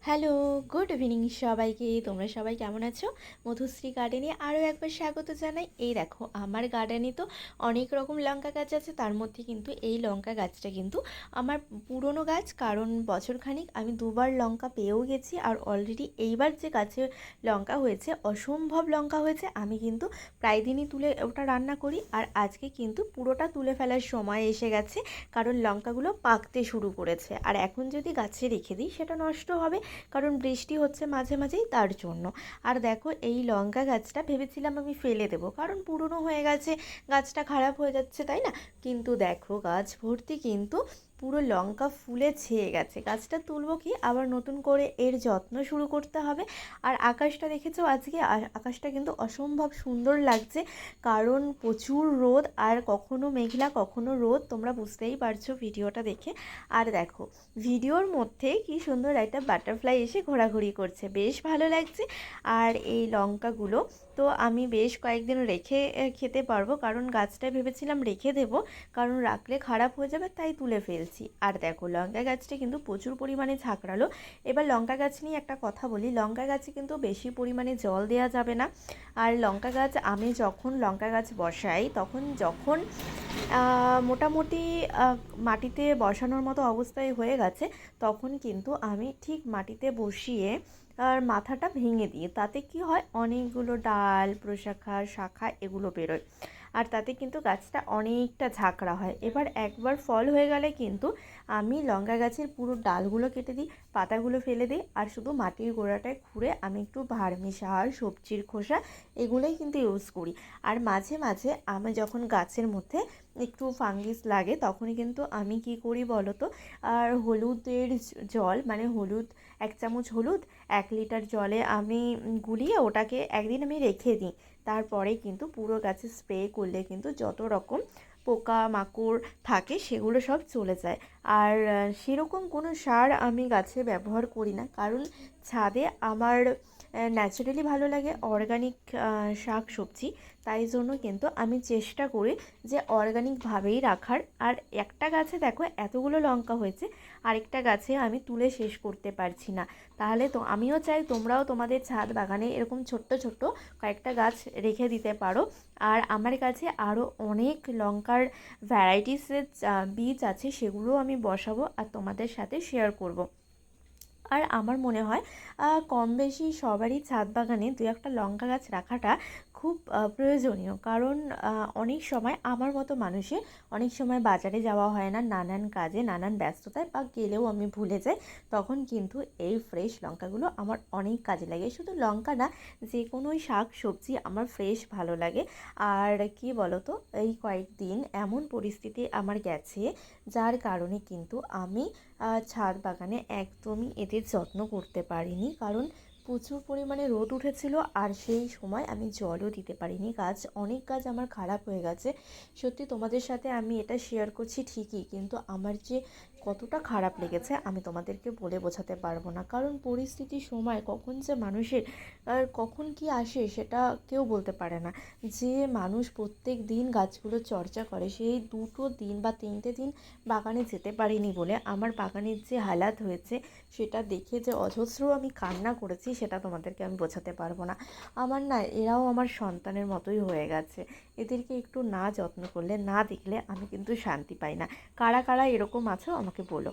Hello, good evening সবাইকে। তোমরা সবাই কেমন আছো? মধুশ্রী গার্ডেনে আরও একবার স্বাগত জানাই। এই দেখো, আমার গার্ডেনে তো অনেক রকম লঙ্কা গাছ আছে। তার মধ্যে কিন্তু এই লঙ্কা গাছটা কিন্তু আমার পুরনো গাছ, কারণ বছরখানিক আমি দুবার লঙ্কা পেয়েও গেছি। আর অলরেডি এইবার যে গাছে লঙ্কা হয়েছে, অসম্ভব লঙ্কা হয়েছে। আমি কিন্তু প্রায় দিনই তুলে ওটা রান্না করি। আর আজকে কিন্তু পুরোটা তুলে ফেলার সময় এসে গেছে, কারণ লঙ্কাগুলো পাকতে শুরু করেছে। আর এখন যদি গাছে রেখে দিই সেটা নষ্ট হবে, কারণ বৃষ্টি হচ্ছে মাঝে মাঝেই, তার জন্য। আর দেখো, এই লঙ্কা গাছটা ভেবেছিলাম আমি ফেলে দেবো, কারণ পুরনো হয়ে গেছে, গাছটা খারাপ হয়ে যাচ্ছে, তাই না? কিন্তু দেখো, গাছ ভর্তি কিন্তু পুরো লঙ্কা ফুলে ছেয়ে গেছে। গাছটা তুলবো কি, আবার নতুন করে এর যত্ন শুরু করতে হবে। আর আকাশটা দেখেছো আজকে? আকাশটা কিন্তু অসম্ভব সুন্দর লাগছে, কারণ প্রচুর রোদ, আর কখনো মেঘলা কখনো রোদ, তোমরা বুঝতেই পারছো ভিডিওটা দেখে। আর দেখো, ভিডিওর মধ্যে কি সুন্দর একটা বাটারফ্লাই এসে ঘোরাঘুরি করছে, বেশ ভালো লাগছে। আর এই লঙ্কাগুলো তো আমি বেশ কয়েকদিন রেখে খেতে পারবো, কারণ গাছটা ভেবেছিলাম রেখে দেবো, কারণ রাখলে খারাপ হয়ে যাবে, তাই তুলে ফেলছি। আর দেখো, লঙ্কা গাছটা কিন্তু প্রচুর পরিমাণে ঝাঁকড়ালো। এবার লঙ্কা গাছ নিয়ে একটা কথা বলি, লঙ্কা গাছে কিন্তু বেশি পরিমাণে জল দেওয়া যাবে না। আর লঙ্কা গাছ, আমি যখন লঙ্কা গাছ বসাই, তখন যখন মোটামুটি মাটিতে বসানোর মতো অবস্থায় হয়ে গেছে, তখন কিন্তু আমি ঠিক মাটিতে বসিয়ে আর মাথাটা ভেঙে দিই। তাতে কি হয়, অনেকগুলো ডাল, প্রশাখা, শাখা এগুলো বেরোয়। আর তাতে কিন্তু গাছটা অনেকটা ঝাঁকড়া হয়। এবার একবার ফল হয়ে গেলে কিন্তু আমি লঙ্কা গাছের পুরো ডালগুলো কেটে দিই, পাতাগুলো ফেলে দিই, আর শুধু মাটির গোড়াটায় খুঁড়ে আমি একটু ভার্মি সার, সবজির খোসা এগুলোই কিন্তু ইউজ করি। আর মাঝে মাঝে আমি যখন গাছের মধ্যে একটু ফাঙ্গিস লাগে, তখনই কিন্তু আমি কি করি বলো তো, আর হলুদের জল, মানে হলুদ, 1 চামচ হলুদ 1 লিটার জলে আমি গুলিয়ে ওটাকে একদিন আমি রেখে দিই। তারপরে কিন্তু পুরো গাছে স্প্রে করলে কিন্তু যত রকম পোকা মাকড় থাকে সেগুলো সব চলে যায়। আর সেরকম কোনো সার আমি গাছে ব্যবহার করি না, কারণ ছাদে আমার ন্যাচারালি ভালো লাগে অর্গানিক শাক সবজি। তাই জন্য কিন্তু আমি চেষ্টা করি যে অর্গানিকভাবেই রাখার। আর একটা গাছে দেখো এতগুলো লঙ্কা হয়েছে, আরেকটা গাছে আমি তুলে শেষ করতে পারছি না। তাহলে তো আমিও চাই তোমরাও তোমাদের ছাদ বাগানে এরকম ছোট্ট ছোট্ট কয়েকটা গাছ রেখে দিতে পারো। আর আমার কাছে আরও অনেক লঙ্কার ভ্যারাইটিসের বীজ আছে, সেগুলোও আমি বসাবো আর তোমাদের সাথে শেয়ার করব। আর আমার মনে হয় কম বেশি সবারই ছাদ বাগানে দু একটা লঙ্কা গাছ রাখাটা খুব প্রয়োজনীয়, কারণ অনেক সময় আমার মতো মানুষের অনেক সময় বাজারে যাওয়া হয় না, নানান কাজে নানান ব্যস্ততায়, বা গেলেও আমি ভুলে যাই। তখন কিন্তু এই ফ্রেশ লঙ্কাগুলো আমার অনেক কাজে লাগে। শুধু লঙ্কা না, যে কোনোই শাক সবজি আমার ফ্রেশ ভালো লাগে। আর কি বলো তো, এই কয়েকদিন এমন পরিস্থিতি আমার গেছে, যার কারণে কিন্তু আমি ছাদ বাগানে একদমই এদের যত্ন করতে পারিনি, কারণ প্রচুর পরিমাণে রোদ উঠেছিল। আর সেই সময় আমি জলও দিতে পারিনি, অনেক গাছ আমার খারাপ হয়ে গেছে। সত্যি তোমাদের সাথে আমি এটা শেয়ার করছি ঠিকই, কিন্তু আমার যে কতটা খারাপ লেগেছে আমি তোমাদেরকে বলে বোঝাতে পারবো না, কারণ পরিস্থিতির সময় কখন যে মানুষের আর কখন কি আসে সেটা কেউ বলতে পারে না। যে মানুষ প্রত্যেক দিন গাছগুলো চর্চা করে, সেই 2টো দিন বা 3টে দিন বাগানে যেতে পারিনি বলে আমার বাগানের যে হালাত হয়েছে, সেটা দেখে যে অজস্র আমি কান্না করেছি, সেটা তোমাদেরকে আমি বোঝাতে পারবো না। আমার না, এরাও আমার সন্তানের মতোই হয়ে গেছে। এদেরকে একটু না যত্ন করলে, না দেখলে আমি কিন্তু শান্তি পাই না। কারা কারা এরকম আছো আমাকে বলো।